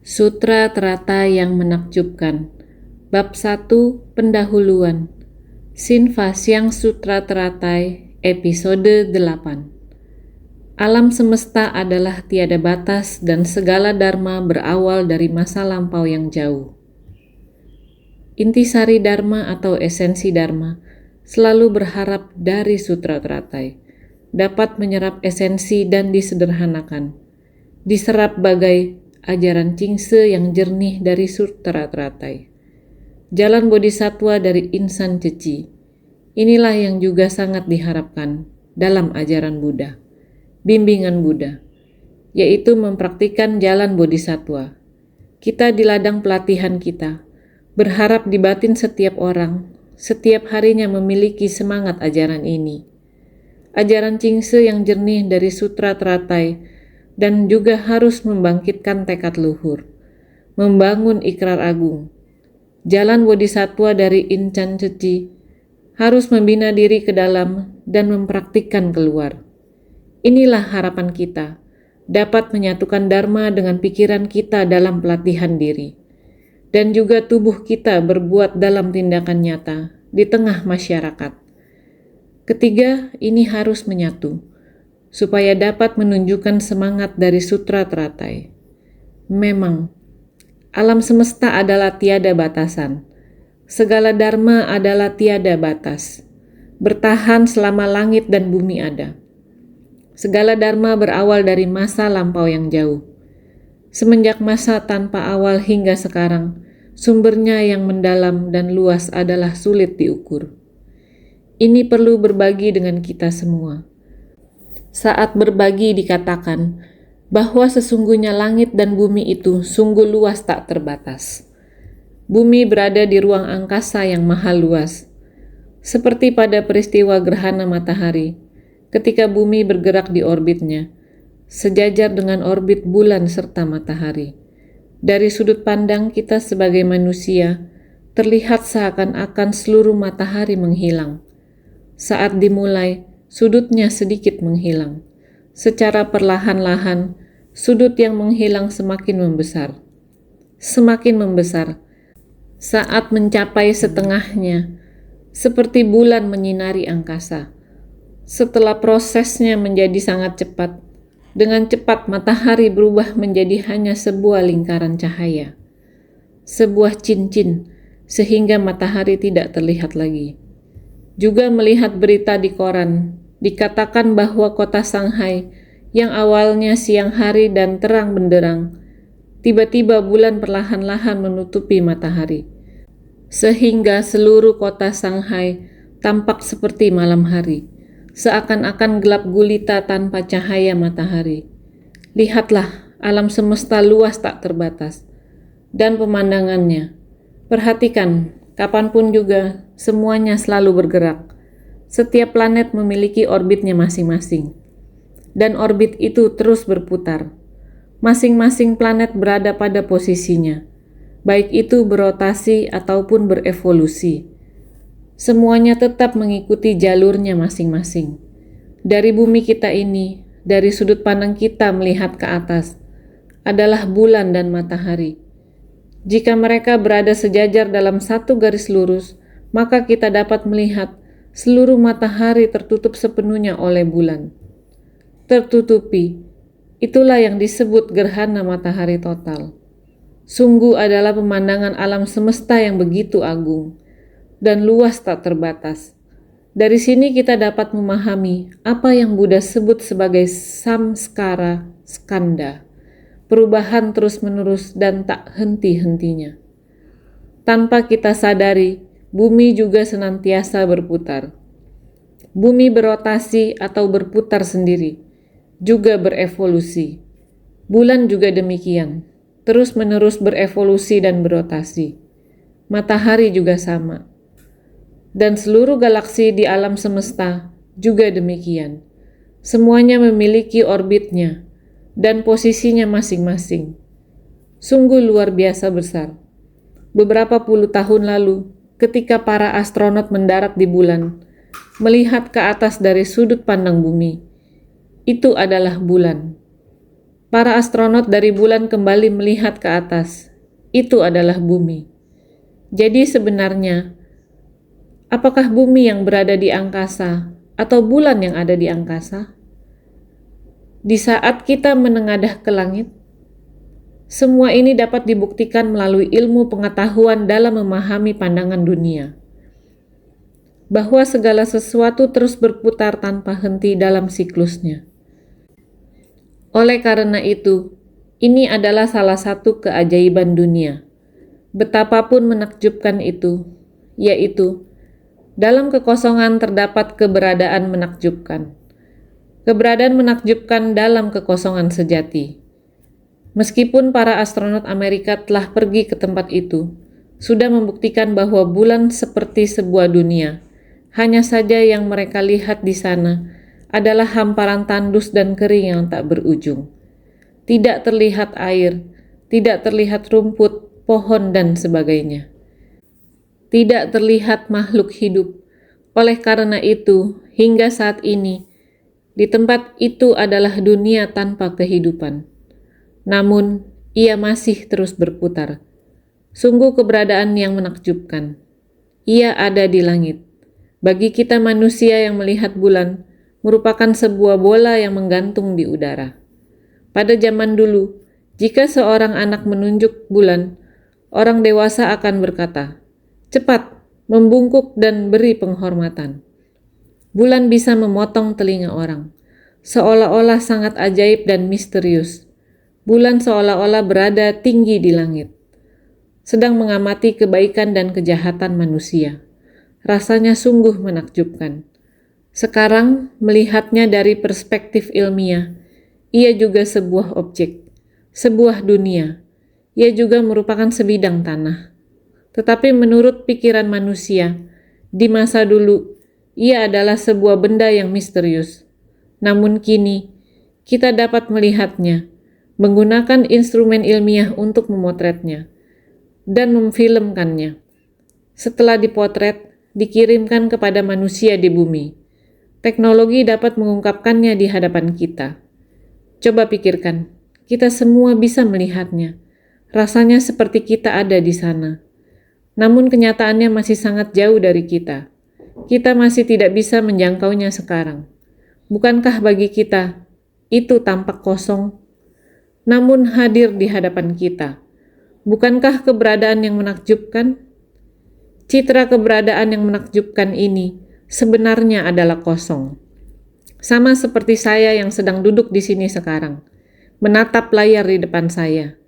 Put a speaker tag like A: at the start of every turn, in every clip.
A: Sutra Terata yang menakjubkan. Bab 1 Pendahuluan. Sinva Siang Sutra Teratai Episode 8. Alam semesta adalah tiada batas dan segala dharma berawal dari masa lampau yang jauh. Intisari dharma atau esensi dharma selalu berharap dari Sutra Teratai dapat menyerap esensi dan disederhanakan, diserap bagai ajaran Cingse yang jernih dari Sutra Teratai. Jalan Bodhisattva dari insan ceci. Inilah yang juga sangat diharapkan dalam ajaran Buddha, bimbingan Buddha, yaitu mempraktikkan jalan Bodhisattva. Kita di ladang pelatihan kita, berharap di batin setiap orang, setiap harinya memiliki semangat ajaran ini. Ajaran Cingse yang jernih dari Sutra Teratai dan juga harus membangkitkan tekad luhur, membangun ikrar agung. Jalan Bodhisattva dari insan ceci harus membina diri ke dalam dan mempraktikkan keluar. Inilah harapan kita, dapat menyatukan dharma dengan pikiran kita dalam pelatihan diri, dan juga tubuh kita berbuat dalam tindakan nyata di tengah masyarakat. Ketiga, ini harus menyatu, supaya dapat menunjukkan semangat dari Sutra Teratai. Memang, alam semesta adalah tiada batasan. Segala dharma adalah tiada batas, bertahan selama langit dan bumi ada. Segala dharma berawal dari masa lampau yang jauh. Semenjak masa tanpa awal hingga sekarang, sumbernya yang mendalam dan luas adalah sulit diukur. Ini perlu berbagi dengan kita semua. Saat berbagi dikatakan bahwa sesungguhnya langit dan bumi itu sungguh luas tak terbatas. Bumi berada di ruang angkasa yang maha luas. Seperti pada peristiwa gerhana matahari, ketika bumi bergerak di orbitnya, sejajar dengan orbit bulan serta matahari. Dari sudut pandang kita sebagai manusia, terlihat seakan-akan seluruh matahari menghilang. Saat dimulai, sudutnya sedikit menghilang. Secara perlahan-lahan, sudut yang menghilang semakin membesar. Semakin membesar. Saat mencapai setengahnya, seperti bulan menyinari angkasa. Setelah prosesnya menjadi sangat cepat, dengan cepat matahari berubah menjadi hanya sebuah lingkaran cahaya. Sebuah cincin, sehingga matahari tidak terlihat lagi. Juga melihat berita di koran, dikatakan bahwa kota Shanghai yang awalnya siang hari dan terang benderang, tiba-tiba bulan perlahan-lahan menutupi matahari, sehingga seluruh kota Shanghai tampak seperti malam hari, seakan-akan gelap gulita tanpa cahaya matahari. Lihatlah, alam semesta luas tak terbatas, dan pemandangannya. Perhatikan, kapanpun juga, semuanya selalu bergerak. Setiap planet memiliki orbitnya masing-masing, dan orbit itu terus berputar. Masing-masing planet berada pada posisinya, baik itu berotasi ataupun berevolusi. Semuanya tetap mengikuti jalurnya masing-masing. Dari bumi kita ini, dari sudut pandang kita melihat ke atas, adalah bulan dan matahari. Jika mereka berada sejajar dalam satu garis lurus, maka kita dapat melihat seluruh matahari tertutup sepenuhnya oleh bulan. Tertutupi, itulah yang disebut gerhana matahari total. Sungguh adalah pemandangan alam semesta yang begitu agung dan luas tak terbatas. Dari sini kita dapat memahami apa yang Buddha sebut sebagai samskara skanda, perubahan terus-menerus dan tak henti-hentinya. Tanpa kita sadari, bumi juga senantiasa berputar. Bumi berotasi atau berputar sendiri, juga berevolusi. Bulan juga demikian, terus-menerus berevolusi dan berotasi. Matahari juga sama. Dan seluruh galaksi di alam semesta juga demikian. Semuanya memiliki orbitnya dan posisinya masing-masing. Sungguh luar biasa besar. Beberapa puluh tahun lalu, ketika para astronot mendarat di bulan, melihat ke atas dari sudut pandang bumi, itu adalah bulan. Para astronot dari bulan kembali melihat ke atas. Itu adalah bumi. Jadi sebenarnya, apakah bumi yang berada di angkasa atau bulan yang ada di angkasa? Di saat kita menengadah ke langit, semua ini dapat dibuktikan melalui ilmu pengetahuan dalam memahami pandangan dunia. Bahwa segala sesuatu terus berputar tanpa henti dalam siklusnya. Oleh karena itu, ini adalah salah satu keajaiban dunia. Betapapun menakjubkan itu, yaitu dalam kekosongan terdapat keberadaan menakjubkan. Keberadaan menakjubkan dalam kekosongan sejati. Meskipun para astronot Amerika telah pergi ke tempat itu, sudah membuktikan bahwa bulan seperti sebuah dunia. Hanya saja yang mereka lihat di sana adalah hamparan tandus dan kering yang tak berujung. Tidak terlihat air, tidak terlihat rumput, pohon, dan sebagainya. Tidak terlihat makhluk hidup. Oleh karena itu, hingga saat ini, di tempat itu adalah dunia tanpa kehidupan. Namun, ia masih terus berputar. Sungguh keberadaan yang menakjubkan. Ia ada di langit. Bagi kita manusia yang melihat bulan, merupakan sebuah bola yang menggantung di udara. Pada zaman dulu, jika seorang anak menunjuk bulan, orang dewasa akan berkata, "Cepat, membungkuk dan beri penghormatan." Bulan bisa memotong telinga orang, seolah-olah sangat ajaib dan misterius. Bulan seolah-olah berada tinggi di langit, sedang mengamati kebaikan dan kejahatan manusia. Rasanya sungguh menakjubkan. Sekarang, melihatnya dari perspektif ilmiah, ia juga sebuah objek, sebuah dunia. Ia juga merupakan sebidang tanah. Tetapi menurut pikiran manusia, di masa dulu, ia adalah sebuah benda yang misterius. Namun kini, kita dapat melihatnya, menggunakan instrumen ilmiah untuk memotretnya, dan memfilmkannya. Setelah dipotret, dikirimkan kepada manusia di bumi. Teknologi dapat mengungkapkannya di hadapan kita. Coba pikirkan, kita semua bisa melihatnya. Rasanya seperti kita ada di sana. Namun kenyataannya masih sangat jauh dari kita. Kita masih tidak bisa menjangkaunya sekarang. Bukankah bagi kita, itu tampak kosong, namun hadir di hadapan kita? Bukankah keberadaan yang menakjubkan? Citra keberadaan yang menakjubkan ini sebenarnya adalah kosong. Sama seperti saya yang sedang duduk di sini sekarang, menatap layar di depan saya.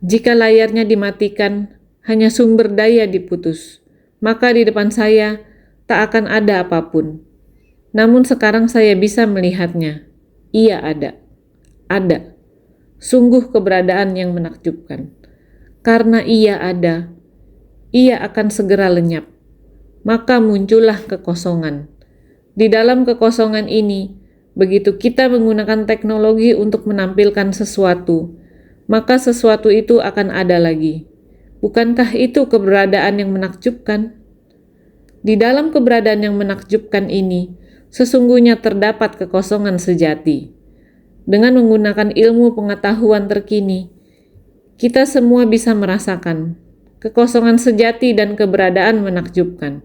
A: Jika layarnya dimatikan, hanya sumber daya diputus, maka di depan saya tak akan ada apapun. Namun sekarang saya bisa melihatnya. Ia ada. Ada. Sungguh keberadaan yang menakjubkan. Karena ia ada, ia akan segera lenyap. Maka muncullah kekosongan. Di dalam kekosongan ini, begitu kita menggunakan teknologi untuk menampilkan sesuatu, maka sesuatu itu akan ada lagi. Bukankah itu keberadaan yang menakjubkan? Di dalam keberadaan yang menakjubkan ini, sesungguhnya terdapat kekosongan sejati. Dengan menggunakan ilmu pengetahuan terkini, kita semua bisa merasakan kekosongan sejati dan keberadaan menakjubkan.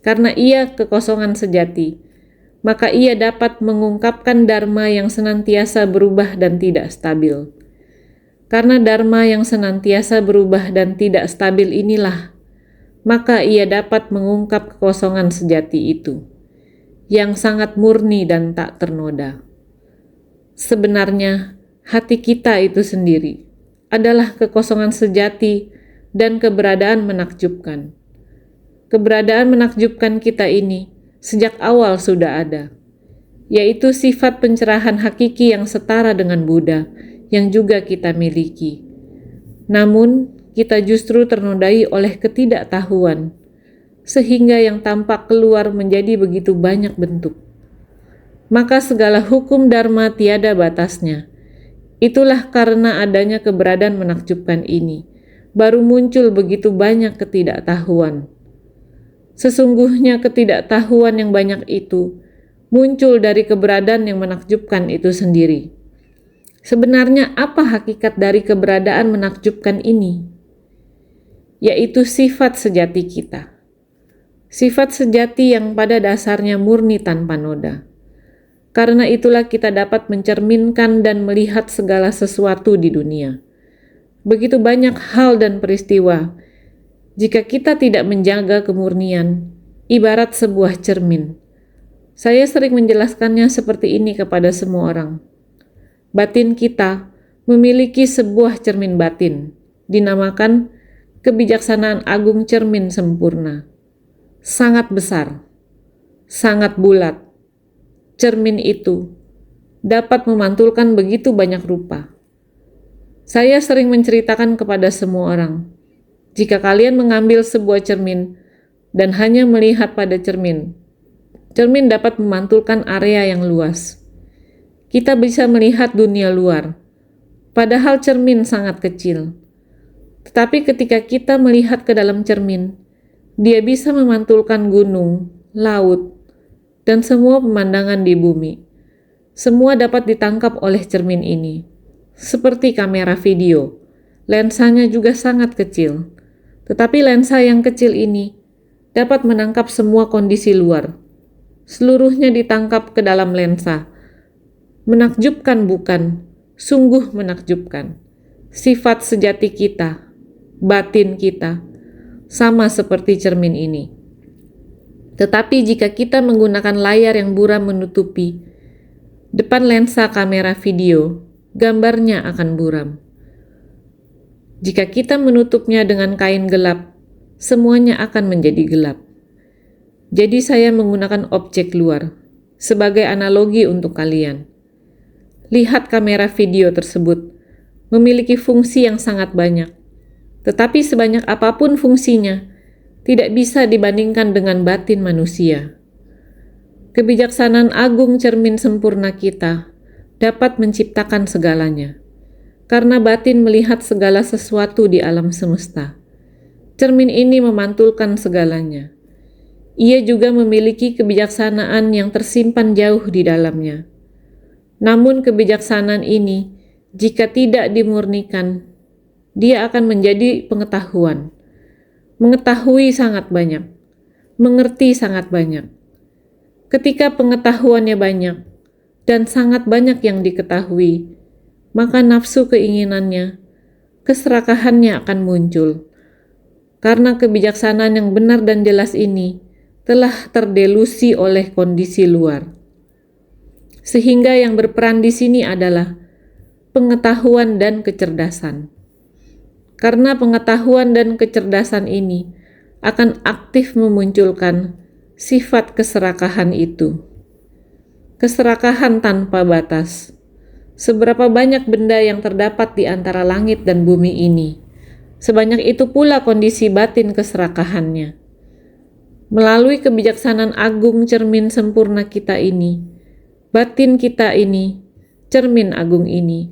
A: Karena ia kekosongan sejati, maka ia dapat mengungkapkan dharma yang senantiasa berubah dan tidak stabil. Karena dharma yang senantiasa berubah dan tidak stabil inilah, maka ia dapat mengungkap kekosongan sejati itu, yang sangat murni dan tak ternoda. Sebenarnya, hati kita itu sendiri adalah kekosongan sejati dan keberadaan menakjubkan. Keberadaan menakjubkan kita ini sejak awal sudah ada, yaitu sifat pencerahan hakiki yang setara dengan Buddha yang juga kita miliki. Namun, kita justru ternodai oleh ketidaktahuan, sehingga yang tampak keluar menjadi begitu banyak bentuk. Maka segala hukum dharma tiada batasnya. Itulah karena adanya keberadaan menakjubkan ini, baru muncul begitu banyak ketidaktahuan. Sesungguhnya ketidaktahuan yang banyak itu muncul dari keberadaan yang menakjubkan itu sendiri. Sebenarnya apa hakikat dari keberadaan menakjubkan ini? Yaitu sifat sejati kita. Sifat sejati yang pada dasarnya murni tanpa noda. Karena itulah kita dapat mencerminkan dan melihat segala sesuatu di dunia. Begitu banyak hal dan peristiwa, jika kita tidak menjaga kemurnian, ibarat sebuah cermin. Saya sering menjelaskannya seperti ini kepada semua orang. Batin kita memiliki sebuah cermin batin, dinamakan kebijaksanaan agung cermin sempurna. Sangat besar, sangat bulat. Cermin itu dapat memantulkan begitu banyak rupa. Saya sering menceritakan kepada semua orang, jika kalian mengambil sebuah cermin dan hanya melihat pada cermin, cermin dapat memantulkan area yang luas. Kita bisa melihat dunia luar, padahal cermin sangat kecil. Tetapi ketika kita melihat ke dalam cermin, dia bisa memantulkan gunung, laut, dan semua pemandangan di bumi. Semua dapat ditangkap oleh cermin ini. Seperti kamera video, lensanya juga sangat kecil. Tetapi lensa yang kecil ini dapat menangkap semua kondisi luar. Seluruhnya ditangkap ke dalam lensa. Menakjubkan bukan? Sungguh menakjubkan. Sifat sejati kita, batin kita, sama seperti cermin ini. Tetapi jika kita menggunakan layar yang buram menutupi depan lensa kamera video, gambarnya akan buram. Jika kita menutupnya dengan kain gelap, semuanya akan menjadi gelap. Jadi saya menggunakan objek luar sebagai analogi untuk kalian. Lihat kamera video tersebut memiliki fungsi yang sangat banyak. Tetapi sebanyak apapun fungsinya, tidak bisa dibandingkan dengan batin manusia. Kebijaksanaan agung cermin sempurna kita dapat menciptakan segalanya, karena batin melihat segala sesuatu di alam semesta. Cermin ini memantulkan segalanya. Ia juga memiliki kebijaksanaan yang tersimpan jauh di dalamnya. Namun kebijaksanaan ini, jika tidak dimurnikan, dia akan menjadi pengetahuan. Mengetahui sangat banyak, mengerti sangat banyak. Ketika pengetahuannya banyak dan sangat banyak yang diketahui, maka nafsu keinginannya, keserakahannya akan muncul. Karena kebijaksanaan yang benar dan jelas ini telah terdelusi oleh kondisi luar. Sehingga yang berperan di sini adalah pengetahuan dan kecerdasan. Karena pengetahuan dan kecerdasan ini akan aktif memunculkan sifat keserakahan itu. Keserakahan tanpa batas. Seberapa banyak benda yang terdapat di antara langit dan bumi ini, sebanyak itu pula kondisi batin keserakahannya. Melalui kebijaksanaan agung cermin sempurna kita ini, batin kita ini, cermin agung ini,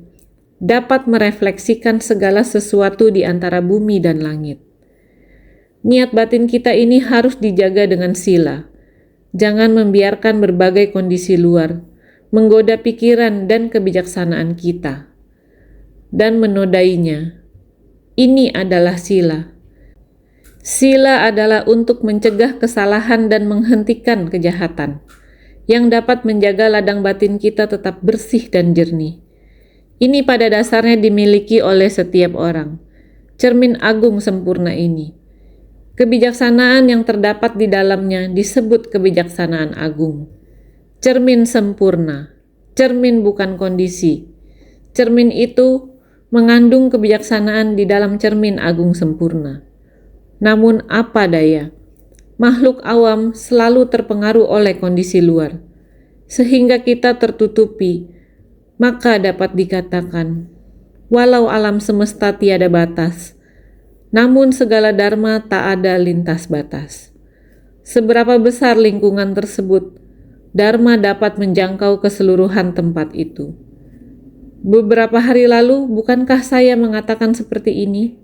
A: dapat merefleksikan segala sesuatu di antara bumi dan langit. Niat batin kita ini harus dijaga dengan sila. Jangan membiarkan berbagai kondisi luar menggoda pikiran dan kebijaksanaan kita dan menodainya. Ini adalah sila. Sila adalah untuk mencegah kesalahan dan menghentikan kejahatan, yang dapat menjaga ladang batin kita tetap bersih dan jernih. Ini pada dasarnya dimiliki oleh setiap orang. Cermin agung sempurna ini. Kebijaksanaan yang terdapat di dalamnya disebut kebijaksanaan agung. Cermin sempurna. Cermin bukan kondisi. Cermin itu mengandung kebijaksanaan di dalam cermin agung sempurna. Namun apa daya? Makhluk awam selalu terpengaruh oleh kondisi luar, sehingga kita tertutupi. Maka dapat dikatakan, walau alam semesta tiada batas, namun segala dharma tak ada lintas batas. Seberapa besar lingkungan tersebut, dharma dapat menjangkau keseluruhan tempat itu. Beberapa hari lalu, bukankah saya mengatakan seperti ini?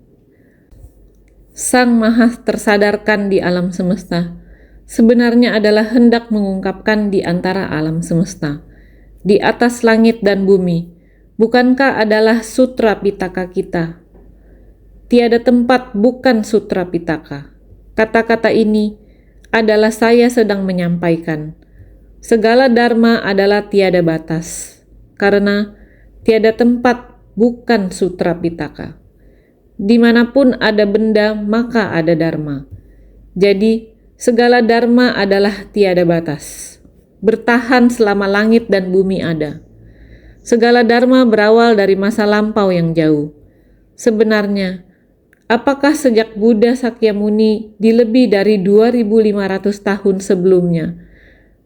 A: Sang Maha tersadarkan di alam semesta sebenarnya adalah hendak mengungkapkan di antara alam semesta, di atas langit dan bumi, bukankah adalah sutra pitaka kita? Tiada tempat bukan sutra pitaka. Kata-kata ini adalah saya sedang menyampaikan. Segala dharma adalah tiada batas, karena tiada tempat bukan sutra pitaka. Dimanapun ada benda, maka ada dharma. Jadi, segala dharma adalah tiada batas, bertahan selama langit dan bumi ada. Segala dharma berawal dari masa lampau yang jauh. Sebenarnya, apakah sejak Buddha Sakyamuni di lebih dari 2500 tahun sebelumnya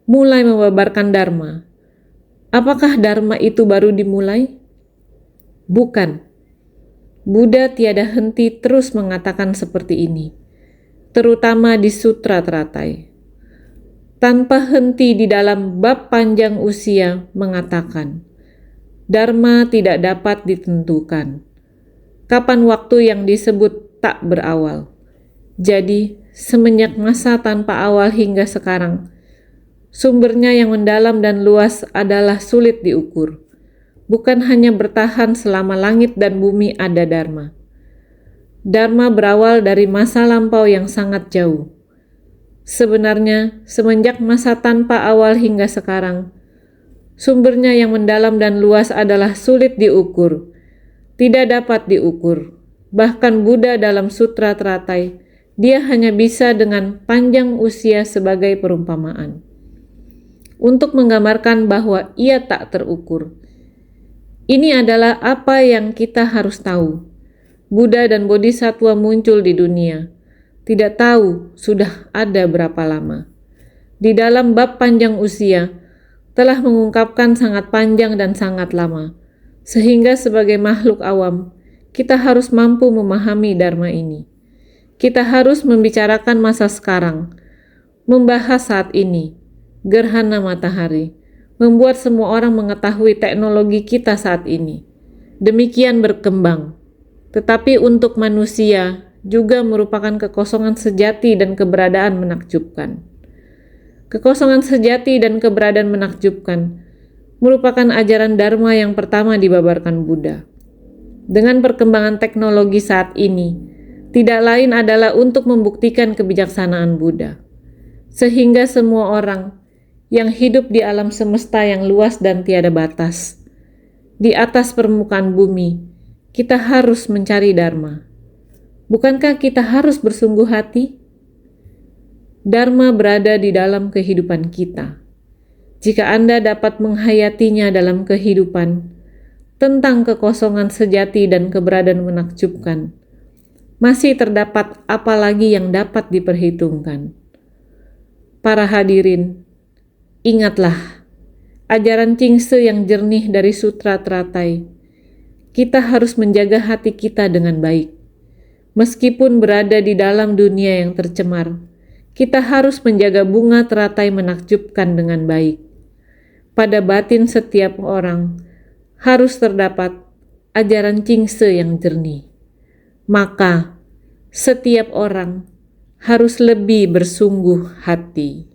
A: mulai membabarkan dharma, apakah dharma itu baru dimulai? Bukan. Buddha tiada henti terus mengatakan seperti ini, terutama di Sutra Teratai. Tanpa henti di dalam bab panjang usia mengatakan, dharma tidak dapat ditentukan. Kapan waktu yang disebut tak berawal. Jadi, semenjak masa tanpa awal hingga sekarang, sumbernya yang mendalam dan luas adalah sulit diukur. Bukan hanya bertahan selama langit dan bumi ada dharma. Dharma berawal dari masa lampau yang sangat jauh. Sebenarnya, semenjak masa tanpa awal hingga sekarang, sumbernya yang mendalam dan luas adalah sulit diukur, tidak dapat diukur. Bahkan Buddha dalam Sutra Teratai, dia hanya bisa dengan panjang usia sebagai perumpamaan, untuk menggambarkan bahwa ia tak terukur. Ini adalah apa yang kita harus tahu. Buddha dan Bodhisattva muncul di dunia. Tidak tahu sudah ada berapa lama. Di dalam bab panjang usia, telah mengungkapkan sangat panjang dan sangat lama. Sehingga sebagai makhluk awam, kita harus mampu memahami dharma ini. Kita harus membicarakan masa sekarang, membahas saat ini, gerhana matahari, membuat semua orang mengetahui teknologi kita saat ini. Demikian berkembang. Tetapi untuk manusia juga merupakan kekosongan sejati dan keberadaan menakjubkan. Kekosongan sejati dan keberadaan menakjubkan merupakan ajaran dharma yang pertama dibabarkan Buddha. Dengan perkembangan teknologi saat ini, tidak lain adalah untuk membuktikan kebijaksanaan Buddha. Sehingga semua orang yang hidup di alam semesta yang luas dan tiada batas, di atas permukaan bumi, kita harus mencari dharma. Bukankah kita harus bersungguh hati? Dharma berada di dalam kehidupan kita. Jika Anda dapat menghayatinya dalam kehidupan, tentang kekosongan sejati dan keberadaan menakjubkan, masih terdapat apa lagi yang dapat diperhitungkan? Para hadirin, ingatlah, ajaran Cingse yang jernih dari Sutra Teratai. Kita harus menjaga hati kita dengan baik. Meskipun berada di dalam dunia yang tercemar, kita harus menjaga bunga teratai menakjubkan dengan baik. Pada batin setiap orang harus terdapat ajaran Cingse yang jernih. Maka, setiap orang harus lebih bersungguh hati.